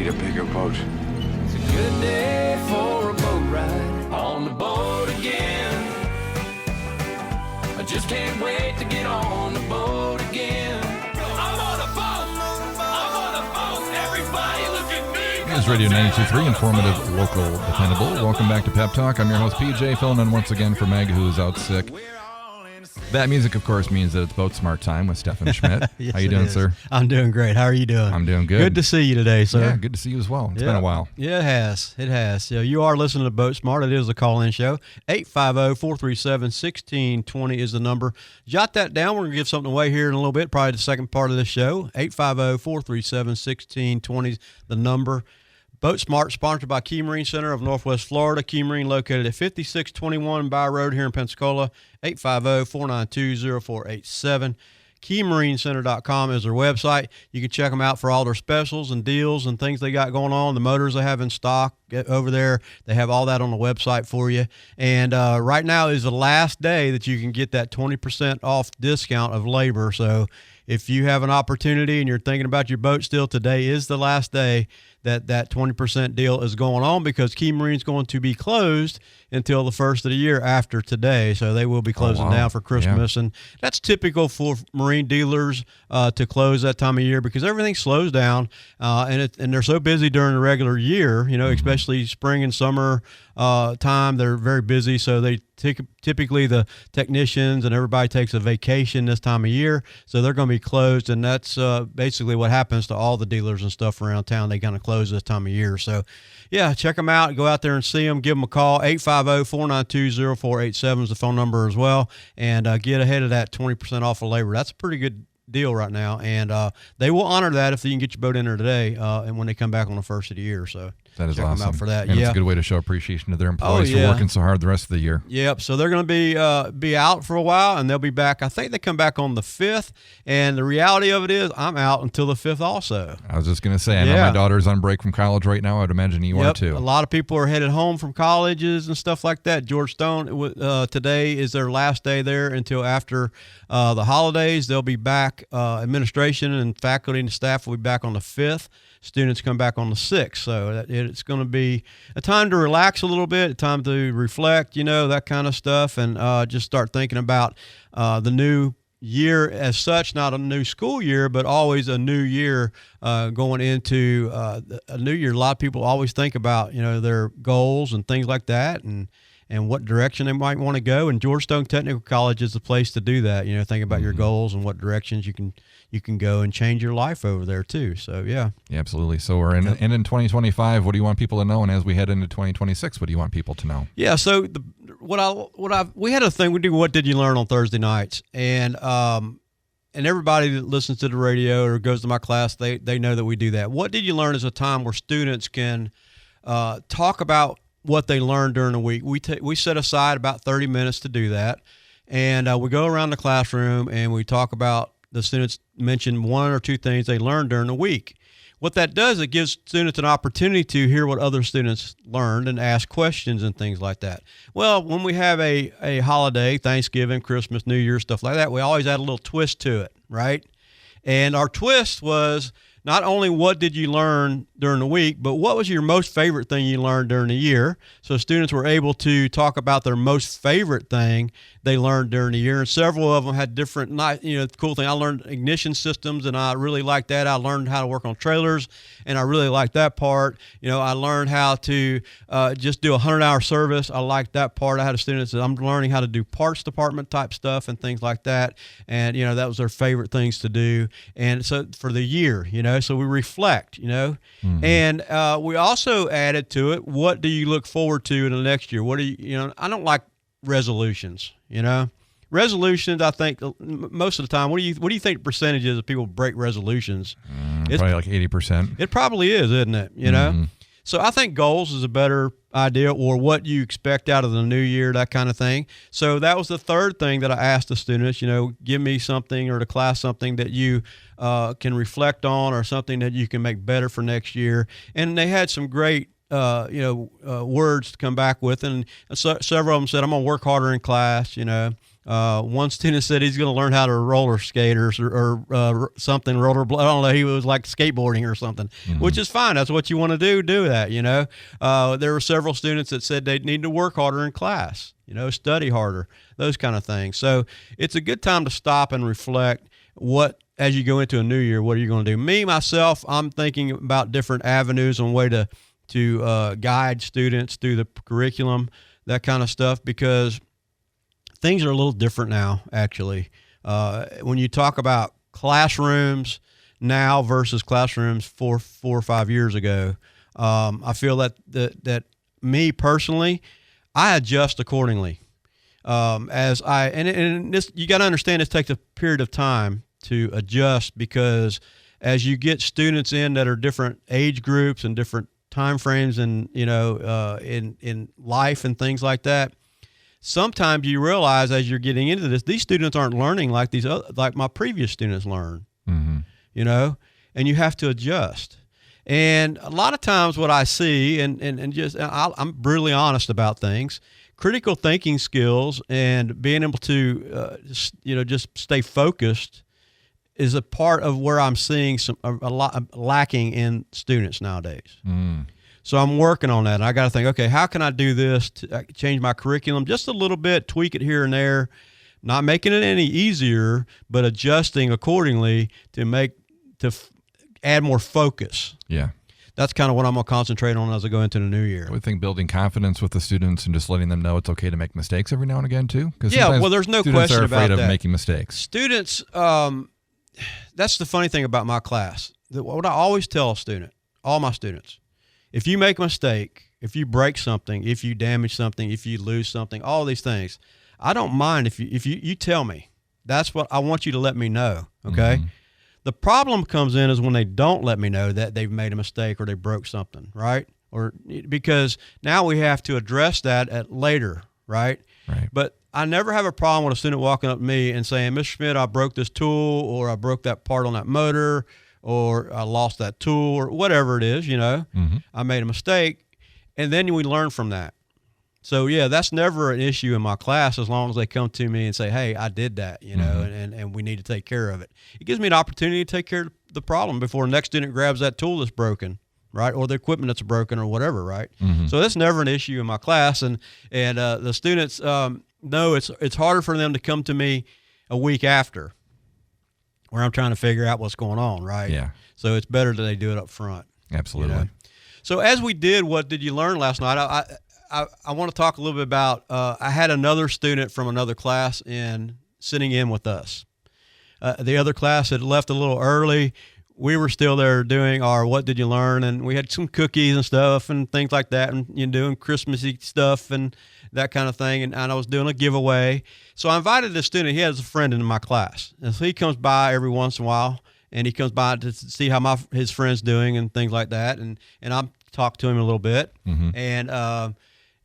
need a bigger boat. It's a good day for a boat ride on the boat again. I just can't wait to get on the boat again. I'm on a boat. I'm on a boat. Everybody look at me. News Radio 92.3, informative, local, dependable. Welcome back to Pep Talk. I'm your host, PJ, filling in once again for Meg, who is out sick. That music, of course, means that it's BoatSmart time with Stefan Schmidt. Yes, How you doing, sir? I'm doing great. How are you doing? I'm doing good. Good to see you today, sir. Yeah, good to see you as well. It's been a while. Yeah, it has. It has. So you are listening to BoatSmart. It is a call-in show. 850-437-1620 is the number. Jot that down. We're going to give something away here in a little bit, probably the second part of the show. 850-437-1620 is the number. BoatSmart, sponsored by Key Marine Center of Northwest Florida. Key Marine located at 5621 Bauer Rd here in Pensacola. 850-492-0487. KeyMarineCenter.com is their website. You can check them out for all their specials and deals and things they got going on. The motors they have in stock over there, they have all that on the website for you. And right now is the last day that you can get that 20% off discount of labor. So if you have an opportunity and you're thinking about your boat still, today is the last day that 20% deal is going on, because Key Marine's going to be closed until the first of the year after today. So they will be closing down for Christmas. Yeah. And that's typical for marine dealers to close that time of year, because everything slows down and they're so busy during the regular year, you know, especially spring and summer time. They're very busy. So they typically the technicians and everybody takes a vacation this time of year. So they're going to be closed. And that's basically what happens to all the dealers and stuff around town. They kind of close this time of year. So yeah, check them out. Go out there and see them. Give them a call. 850-492-0487 is the phone number as well. And get ahead of that 20% off of labor. That's a pretty good deal right now. And they will honor that if you can get your boat in there today and when they come back on the first of the year. So that is check awesome. them out for that. And it's a good way to show appreciation to their employees for working so hard the rest of the year. Yep. So they're going to be out for a while, and they'll be back. I think they come back on the 5th. And the reality of it is I'm out until the 5th also. I was just going to say, I know my daughter's on break from college right now. I would imagine you are too. A lot of people are headed home from colleges and stuff like that. George Stone, today is their last day there until after the holidays. They'll be back. Administration and faculty and staff will be back on the 5th. Students come back on the 6th. So it's going to be a time to relax a little bit, a time to reflect, you know, that kind of stuff, and just start thinking about the new year as such, not a new school year, but always a new year going into a new year. A lot of people always think about, you know, their goals and things like that, and what direction they might want to go. And Georgetown Technical College is the place to do that. You know, think about your goals and what directions you can go and change your life over there too. So yeah, absolutely. So we're in 2025. What do you want people to know? And as we head into 2026, what do you want people to know? Yeah. So we had a thing we do. What did you learn on Thursday nights? And everybody that listens to the radio or goes to my class, they know that we do that. What did you learn is a time where students can talk about what they learned during the week. We set aside about 30 minutes to do that. And we go around the classroom and we talk about, the students mention one or two things they learned during the week. What that does, it gives students an opportunity to hear what other students learned and ask questions and things like that. Well, when we have a holiday, Thanksgiving, Christmas, New Year, stuff like that, we always add a little twist to it, right? And our twist was not only what did you learn during the week, but what was your most favorite thing you learned during the year? So students were able to talk about their most favorite thing they learned during the year. And several of them had different, cool thing. I learned ignition systems, and I really liked that. I learned how to work on trailers, and I really liked that part. You know, I learned how to just do a 100-hour service. I liked that part. I had a student that said, I'm learning how to do parts department type stuff and things like that. And, you know, that was their favorite things to do. And so for the year, you know, so we reflect, you know. And we also added to it, what do you look forward to in the next year? What do you know, I don't like resolutions, you know. Resolutions, I think most of the time, what do you think the percentage is of people break resolutions? It's probably like 80%. It probably is, isn't it? You know. So I think goals is a better idea, or what you expect out of the new year, that kind of thing. So that was the third thing that I asked the students, you know, give me something, or the class something that you can reflect on, or something that you can make better for next year. And they had some great words to come back with, and several of them said, I'm going to work harder in class, you know. One student said he's going to learn how to roller skate or something, I don't know, he was like skateboarding or something, which is fine. That's what you want to do that, There were several students that said they need to work harder in class, study harder, those kind of things. So it's a good time to stop and reflect as you go into a new year, what are you going to do? Me, myself, I'm thinking about different avenues and way to guide students through the curriculum, that kind of stuff, because things are a little different now, actually. When you talk about classrooms now versus classrooms 4 or 5 years ago, I feel that me personally, I adjust accordingly. This, you got to understand, this takes a period of time to adjust, because as you get students in that are different age groups and different time frames and in life and things like that, sometimes you realize as you're getting into this, these students aren't learning like like my previous students learn, and you have to adjust. And a lot of times what I see, I'm brutally honest about things, critical thinking skills and being able to, just stay focused is a part of where I'm seeing a lot lacking in students nowadays. So I'm working on that. And I got to think, okay, how can I do this to change my curriculum just a little bit, tweak it here and there, not making it any easier, but adjusting accordingly to add more focus. Yeah. That's kind of what I'm going to concentrate on as I go into the new year. I would think building confidence with the students and just letting them know it's okay to make mistakes every now and again too. Yeah, well, there's no question about that. Students are afraid of making mistakes. Students, that's the funny thing about my class. What I always tell a student, all my students, if you make a mistake, if you break something, if you damage something, if you lose something, all these things, I don't mind if you tell me. That's what I want you to let me know, okay? The problem comes in is when they don't let me know that they've made a mistake or they broke something, right? Or because now we have to address that at later, right? Right. But I never have a problem with a student walking up to me and saying, Mr. Schmidt, I broke this tool, or I broke that part on that motor, or I lost that tool, or whatever it is, I made a mistake. And then we learn from that. So, yeah, that's never an issue in my class as long as they come to me and say, hey, I did that, and we need to take care of it. It gives me an opportunity to take care of the problem before the next student grabs that tool that's broken, right, or the equipment that's broken or whatever, right? So that's never an issue in my class. And the students know it's harder for them to come to me a week after where I'm trying to figure out what's going on, right? Yeah. So it's better that they do it up front. Absolutely. So as we did What Did You Learn last night, I want to talk a little bit about, I had another student from another class sitting in with us. The other class had left a little early. We were still there doing our What Did You Learn, and we had some cookies and stuff and things like that, and doing Christmassy stuff and that kind of thing, and I was doing a giveaway. So I invited this student. He has a friend in my class, and so he comes by every once in a while, and he comes by to see how his friend's doing and things like that, and I talk to him a little bit, and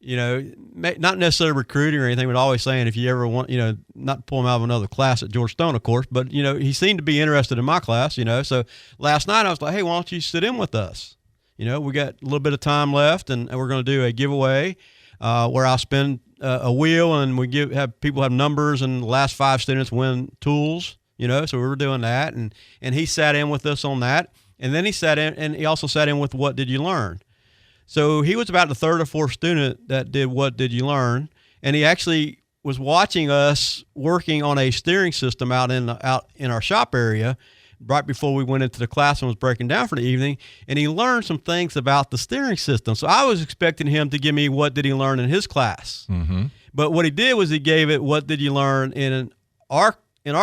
not necessarily recruiting or anything, but always saying if you ever want, not pull him out of another class at George Stone, of course, but, he seemed to be interested in my class, So last night I was like, hey, why don't you sit in with us? We got a little bit of time left, and we're going to do a giveaway where I'll spin a wheel, and we have people have numbers, and the last 5 students win tools, so we were doing that, and he sat in with us on that, and then he sat in, and he also sat in with What Did You Learn? So he was about the 3rd or 4th student that did What Did You Learn? And he actually was watching us working on a steering system out in our shop area right before we went into the class and was breaking down for the evening. And he learned some things about the steering system. So I was expecting him to give me What Did He Learn in his class. But what he did was he gave it What Did You Learn in our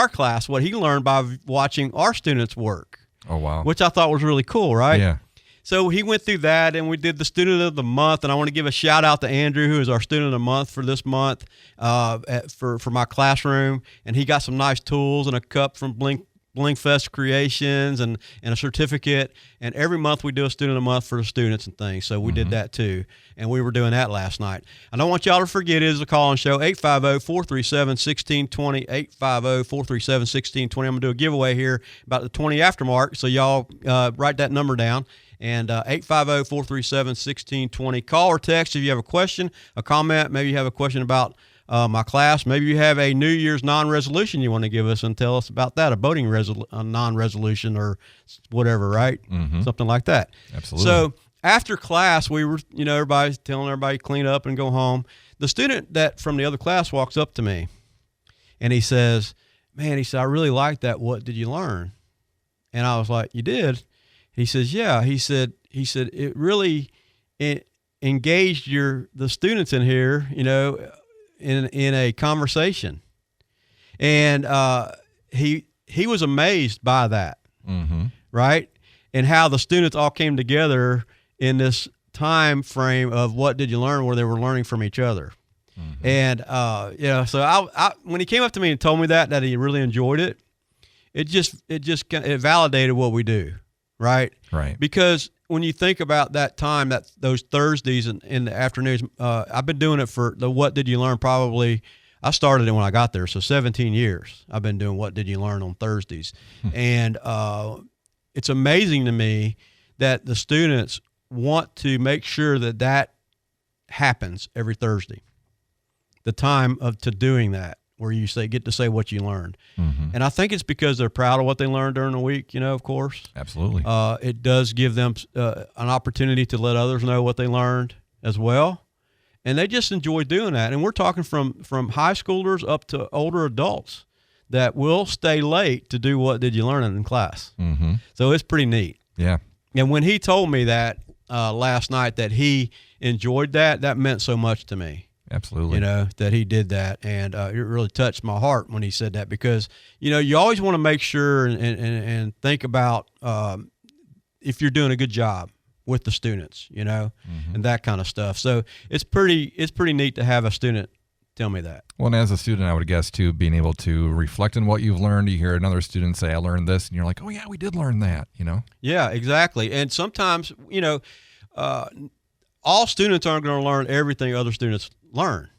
class, what he learned by watching our students work. Oh, wow. Which I thought was really cool, right? Yeah. So he went through that, and we did the Student of the Month, and I want to give a shout-out to Andrew, who is our Student of the Month for this month for my classroom, and he got some nice tools and a cup from Blinkfest Creations and a certificate, and every month we do a Student of the Month for the students and things, so we did that too, and we were doing that last night. I don't want y'all to forget, it is a call-in show, 850-437-1620, 850-437-1620. I'm going to do a giveaway here about the 20 after mark, so y'all write that number down. And 850-437-1620. Call or text if you have a question, a comment. Maybe you have a question about my class. Maybe you have a New Year's non-resolution you want to give us and tell us about that, a boating non-resolution or whatever, right? Something like that. Absolutely. So after class, we were, everybody's telling everybody clean up and go home. The student that from the other class walks up to me and he says, man, he said, I really like that. What did you learn? And I was like, you did? He says, yeah. He said, it really engaged the students in here, in a conversation. And he was amazed by that, right? And how the students all came together in this time frame of what did you learn, where they were learning from each other. And so I when he came up to me and told me that he really enjoyed it, it validated what we do, right? Right. Because when you think about that time, those Thursdays in the afternoons, I've been doing it for the What Did You Learn probably. I started it when I got there, so 17 years I've been doing What Did You Learn on Thursdays. And it's amazing to me that the students want to make sure that happens every Thursday. The time to doing that, where you get to say what you learned. And I think it's because they're proud of what they learned during the week, of course. Absolutely. It does give them an opportunity to let others know what they learned as well. And they just enjoy doing that. And we're talking from high schoolers up to older adults that will stay late to do what did you learn in class. So it's pretty neat. Yeah. And when he told me that last night that he enjoyed that meant so much to me. Absolutely. That he did that. And it really touched my heart when he said that, because, you always want to make sure and think about if you're doing a good job with the students, and that kind of stuff. So it's pretty neat to have a student tell me that. Well, and as a student, I would guess, too, being able to reflect on what you've learned. You hear another student say, I learned this, and you're like, oh, yeah, we did learn that, Yeah, exactly. And sometimes, all students aren't going to learn everything other students learn,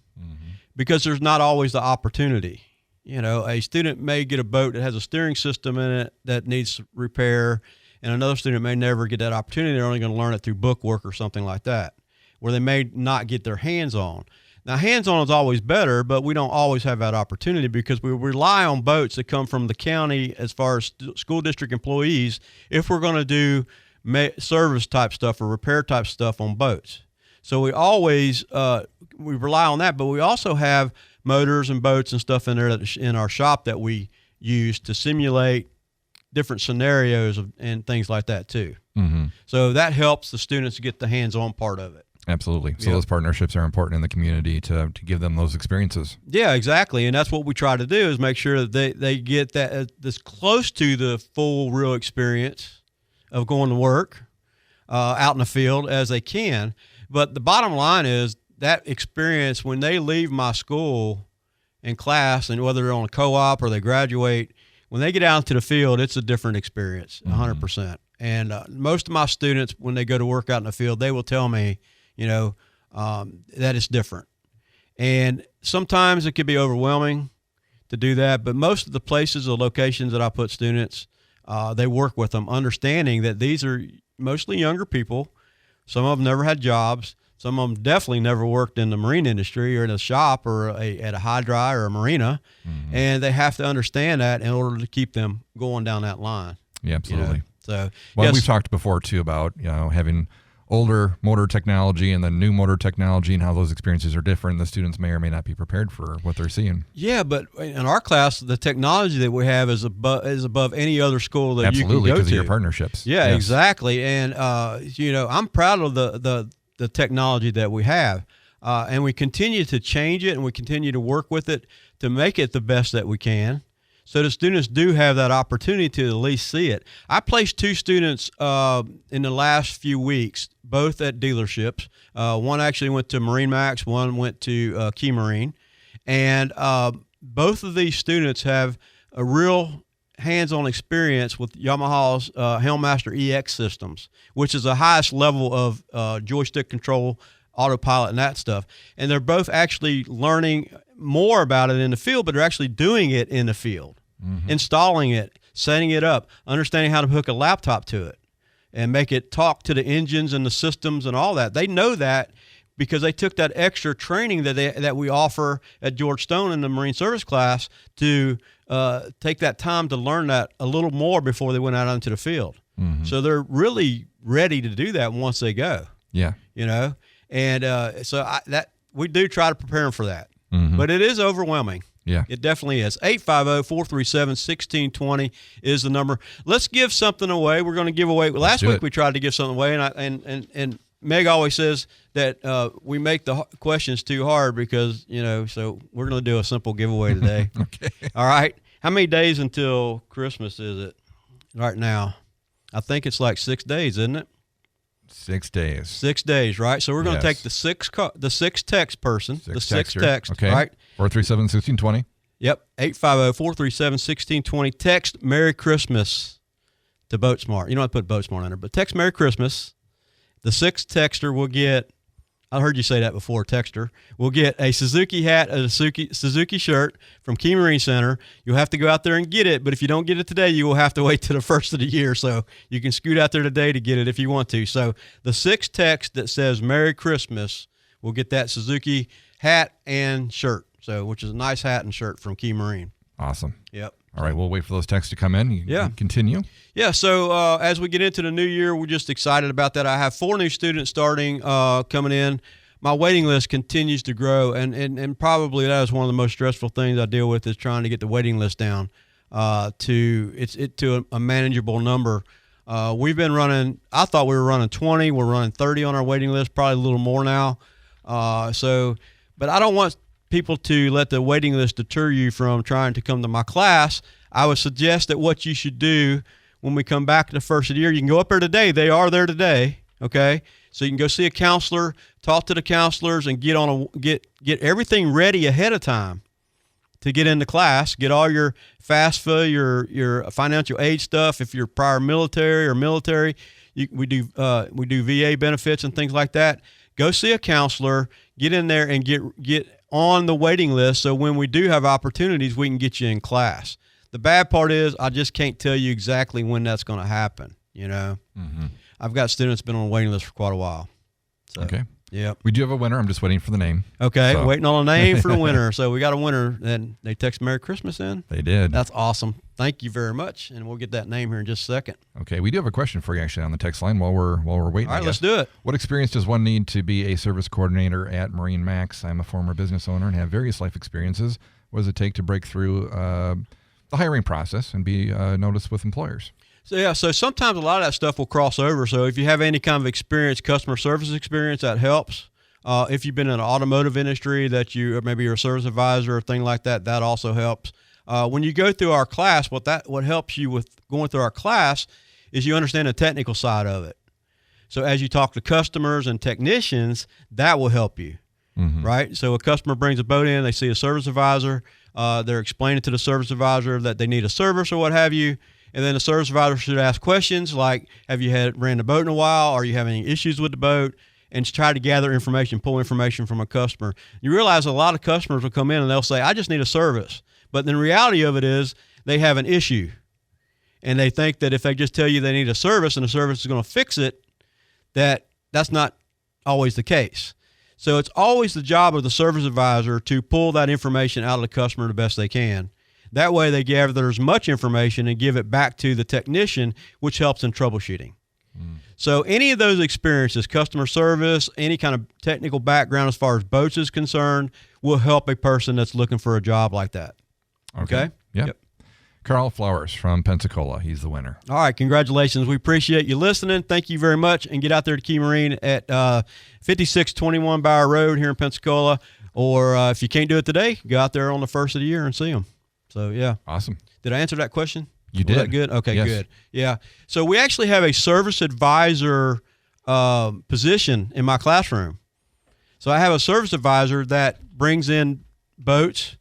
because there's not always the opportunity. A student may get a boat that has a steering system in it that needs repair, and another student may never get that opportunity. They're only going to learn it through bookwork or something like that, where they may not get their hands on. Now, hands-on is always better, but we don't always have that opportunity because we rely on boats that come from the county as far as school district employees if we're going to do service type stuff or repair type stuff on boats. So we always we rely on that, but we also have motors and boats and stuff in there in our shop that we use to simulate different scenarios and things like that too. So that helps the students get the hands-on part of it. Absolutely. So those partnerships are important in the community to give them those experiences. Yeah, exactly. And that's what we try to do, is make sure that they get that as close to the full real experience of going to work out in the field as they can. But the bottom line is that experience, when they leave my school and class, and whether they're on a co-op or they graduate, when they get out into the field, it's a different experience, 100%. And most of my students, when they go to work out in the field, they will tell me, that it's different. And sometimes it can be overwhelming to do that, but most of the places or locations that I put students, they work with them, understanding that these are mostly younger people. Some of them never had jobs. Some of them definitely never worked in the marine industry or in a shop or at a high dry or a marina. And they have to understand that in order to keep them going down that line. Yeah, absolutely. So, well, we've talked before too about, having older motor technology and then new motor technology and how those experiences are different. The students may or may not be prepared for what they're seeing. Yeah, but in our class, the technology that we have is above any other school that you can go to. Absolutely, because of your partnerships. Yeah, yes. Exactly. And, I'm proud of the technology that we have. And we continue to change it, and we continue to work with it to make it the best that we can. So the students do have that opportunity to at least see it. I placed 2 students in the last few weeks, both at dealerships. One actually went to Marine Max, one went to Key Marine. And both of these students have a real hands-on experience with Yamaha's Helmmaster EX systems, which is the highest level of joystick control, autopilot, and that stuff. And they're both actually learning more about it in the field, but they're actually doing it in the field, installing it, setting it up, understanding how to hook a laptop to it and make it talk to the engines and the systems and all that. They know that because they took that extra training that we offer at George Stone in the Marine Service class to take that time to learn that a little more before they went out onto the field. Mm-hmm. So they're really ready to do that once they go. Yeah. And that we do try to prepare them for that. Mm-hmm. But it is overwhelming. Yeah. It definitely is. 850-437-1620 is the number. Let's give something away. We're going to give away. Last week we tried to give something away, and Meg always says that we make the questions too hard because, so we're going to do a simple giveaway today. Okay. All right. How many days until Christmas is it right now? I think it's like 6 days, isn't it? 6 days. 6 days, right? So we're going to take the six text person, the six text, okay. right? 437-1620. Yep, 850-437-1620. Text Merry Christmas to BoatSmart. You don't have to put BoatSmart on there, but text Merry Christmas. The sixth texter will get, I heard you say that before, texter, will get a Suzuki hat, a Suzuki shirt from Key Marine Center. You'll have to go out there and get it, but if you don't get it today, you will have to wait till the first of the year. So you can scoot out there today to get it if you want to. So the sixth text that says Merry Christmas will get that Suzuki hat and shirt. So, which is a nice hat and shirt from Key Marine. Awesome. Yep. All right, we'll wait for those texts to come in. You continue. Yeah, so as we get into the new year, we're just excited about that. I have 4 new students starting coming in. My waiting list continues to grow, and probably that is one of the most stressful things I deal with is trying to get the waiting list down to a manageable number. We've been running, I thought we were running 20. We're running 30 on our waiting list, probably a little more now. But I don't want people to let the waiting list deter you from trying to come to my class. I would suggest that what you should do when we come back to the first of the year, you can go up there today. They are there today, okay? So you can go see a counselor, talk to the counselors, and get everything ready ahead of time to get into class. Get all your FAFSA, your financial aid stuff. If you're prior military, we do VA benefits and things like that. Go see a counselor, get in there, and get on the waiting list so when we do have opportunities, we can get you in class. The bad part is I just can't tell you exactly when that's going to happen, Mm-hmm. I've got students been on a waiting list for quite a while. So, okay. Yep. We do have a winner. I'm just waiting for the name. Okay, so. Waiting on a name for the winner. So we got a winner, and they text Merry Christmas in. They did. That's awesome. Thank you very much, and we'll get that name here in just a second. Okay, we do have a question for you actually on the text line while we're waiting. All right, let's do it. What experience does one need to be a service coordinator at Marine Max? I'm a former business owner and have various life experiences. What does it take to break through the hiring process and be noticed with employers? So sometimes a lot of that stuff will cross over. So if you have any kind of experience, customer service experience, that helps. If you've been in the automotive industry, maybe you're a service advisor or thing like that, that also helps. When you go through our class, what helps you with going through our class is you understand the technical side of it. So as you talk to customers and technicians, that will help you, right? So a customer brings a boat in, they see a service advisor, they're explaining to the service advisor that they need a service or what have you. And then the service advisor should ask questions like, have you ran the boat in a while? Are you having any issues with the boat? And try to gather information, pull information from a customer. You realize a lot of customers will come in and they'll say, I just need a service. But the reality of it is they have an issue. And they think that if they just tell you they need a service and the service is going to fix it, that's not always the case. So it's always the job of the service advisor to pull that information out of the customer the best they can. That way they gather as much information and give it back to the technician, which helps in troubleshooting. So any of those experiences, customer service, any kind of technical background as far as boats is concerned, will help a person that's looking for a job like that. Okay? Yep. Carl Flowers from Pensacola. He's the winner. All right. Congratulations. We appreciate you listening. Thank you very much. And get out there to Key Marine at 5621 Bauer Road here in Pensacola. Or if you can't do it today, go out there on the first of the year and see them. So, yeah. Awesome. Did I answer that question? You did. Was that good? Okay, yes. Good. Yeah. So we actually have a service advisor position in my classroom. So I have a service advisor that brings in boats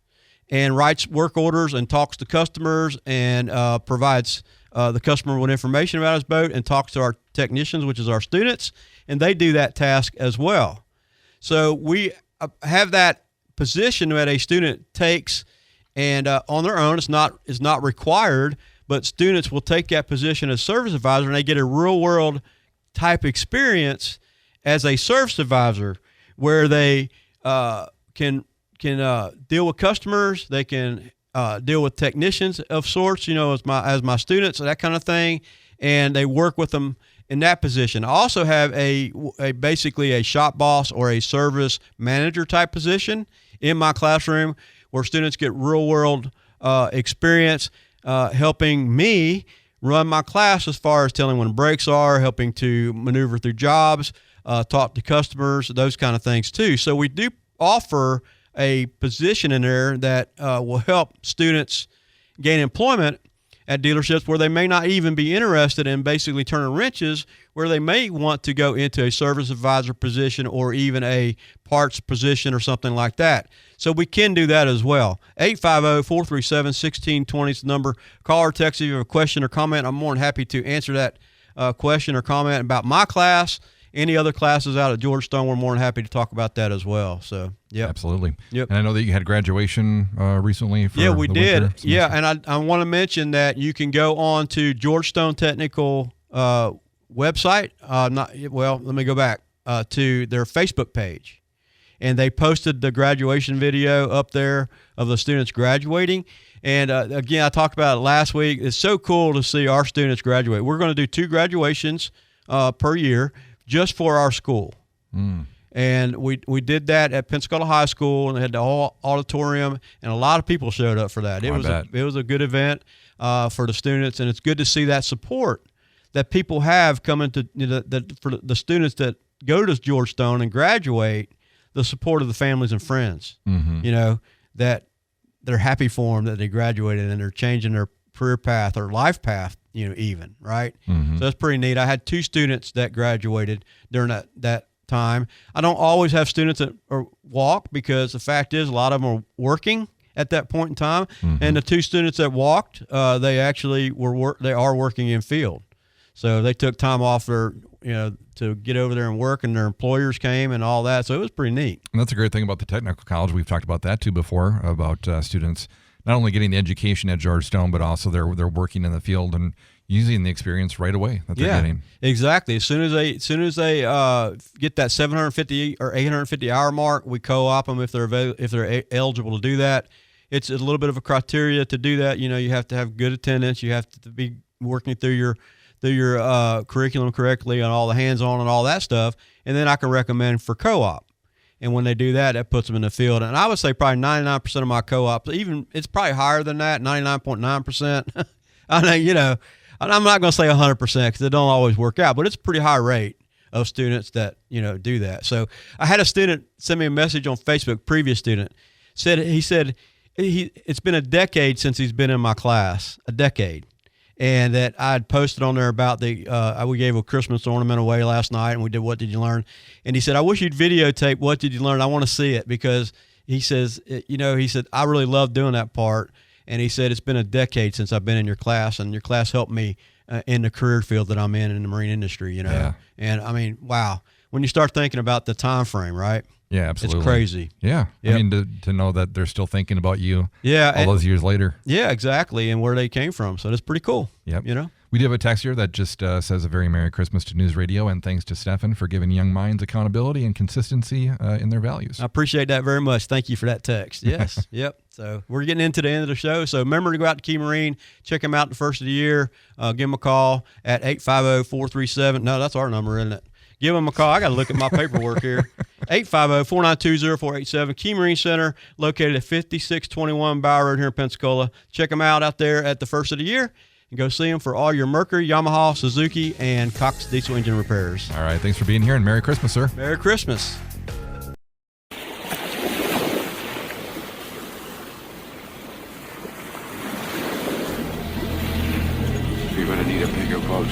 and writes work orders and talks to customers and provides the customer with information about his boat and talks to our technicians, which is our students, and they do that task as well. So we have that position that a student takes and on their own. It's not required, but students will take that position as service advisor and they get a real world type experience as a service advisor, where they can deal with customers. They can deal with technicians of sorts, as my students, that kind of thing, and they work with them in that position. I also have basically a shop boss or a service manager type position in my classroom where students get real world experience helping me run my class as far as telling when breaks are, helping to maneuver through jobs, talk to customers, those kind of things too. So we do offer a position in there that will help students gain employment at dealerships where they may not even be interested in basically turning wrenches, where they may want to go into a service advisor position or even a parts position or something like that. So we can do that as well. 850-437-1620 is the number. Call or text if you have a question or comment. I'm more than happy to answer that question or comment about my class. Any other classes out at Georgetown, we're more than happy to talk about that as well. So, yeah, absolutely. Yep. And I know that you had graduation recently. Yeah, we did. Winter semester. Yeah, and I want to mention that you can go on to Georgetown Technical website. Let me go back to their Facebook page, and they posted the graduation video up there of the students graduating. And again, I talked about it last week. It's so cool to see our students graduate. We're going to do 2 graduations per year, just for our school. And we did that at Pensacola High School, and they had the whole auditorium, and a lot of people showed up for that. It was a good event for the students, and it's good to see that support that people have coming to for the students that go to Georgetown and graduate, the support of the families and friends. That they're happy for them that they graduated and they're changing their career path or life path, even, right? So that's pretty neat. I had 2 students that graduated during that time. I don't always have students that walk, because the fact is a lot of them are working at that point in time. And the 2 students that walked, they actually they are working in field. So they took time off to get over there and work, and their employers came and all that. So it was pretty neat. And that's a great thing about the technical college. We've talked about that too before, about students not only getting the education at Georgetown, but also they're working in the field and using the experience right away that they're getting. Exactly. As soon as they get that 750 or 850 hour mark, we co-op them if they're eligible to do that. It's a little bit of a criteria to do that. You have to have good attendance. You have to be working through your curriculum correctly and all the hands-on and all that stuff. And then I can recommend for co-op. And when they do that, that puts them in the field. And I would say probably 99% of my co-ops, even it's probably higher than that, 99.9%. I know, I'm not going to say 100% because it don't always work out, but it's a pretty high rate of students that, do that. So I had a student send me a message on Facebook, previous student, he said it's been a decade since he's been in my class, a decade. And that I had posted on there about we gave a Christmas ornament away last night, and we did What Did You Learn? And he said, I wish you'd videotape What Did You Learn? I want to see it, because he says, he said, I really love doing that part. And he said, it's been a decade since I've been in your class, and your class helped me in the career field that I'm in the marine industry, Yeah. And I mean, wow, when you start thinking about the time frame, right? Yeah, absolutely. It's crazy. Yeah. Yep. I mean, to know that they're still thinking about you all those years later. Yeah, exactly. And where they came from. So that's pretty cool. Yep. We do have a text here that just says a very Merry Christmas to News Radio, and thanks to Stefan for giving young minds accountability and consistency in their values. I appreciate that very much. Thank you for that text. Yes. Yep. So we're getting into the end of the show. So remember to go out to Key Marine, check them out the first of the year. Give them a call at 850-437. No, that's our number, isn't it? Give them a call. I got to look at my paperwork here. 850-492-0487. Key Marine Center, located at 5621 Bauer Rd here in Pensacola. Check them out there at the first of the year, and go see them for all your Mercury, Yamaha, Suzuki, and Cox diesel engine repairs. All right. Thanks for being here, and Merry Christmas, sir. Merry Christmas. You're going to need a bigger boat.